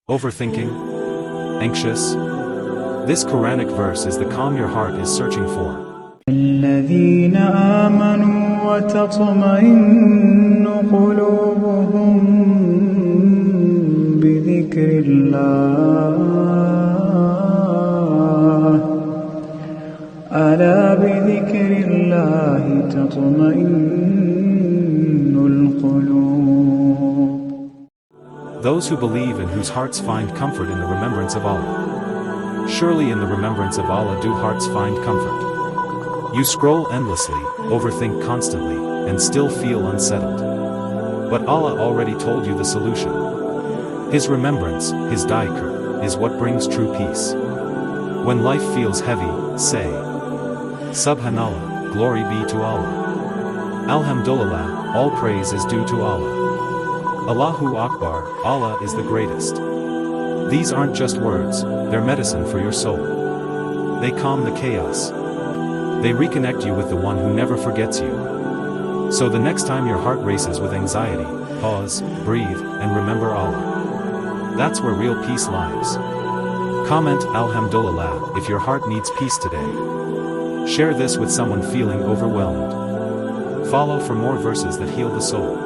Overthinking? Anxious? This Quranic verse is the calm your heart is searching for. الذين آمنوا وتطمئن قلوبهم بذكر الله ألا بذكر الله تطمئن القلوب. Those who believe and whose hearts find comfort in the remembrance of Allah. Surely in the remembrance of Allah do hearts find comfort. You scroll endlessly, overthink constantly, and still feel unsettled. But Allah already told you the solution. His remembrance, His dhikr, is what brings true peace. When life feels heavy, say, Subhanallah, glory be to Allah. Alhamdulillah, all praise is due to Allah. Allahu Akbar, Allah is the greatest. These aren't just words, they're medicine for your soul. They calm the chaos. They reconnect you with the one who never forgets you. So the next time your heart races with anxiety, pause, breathe, and remember Allah. That's where real peace lies. Comment Alhamdulillah if your heart needs peace today. Share this with someone feeling overwhelmed. Follow for more verses that heal the soul.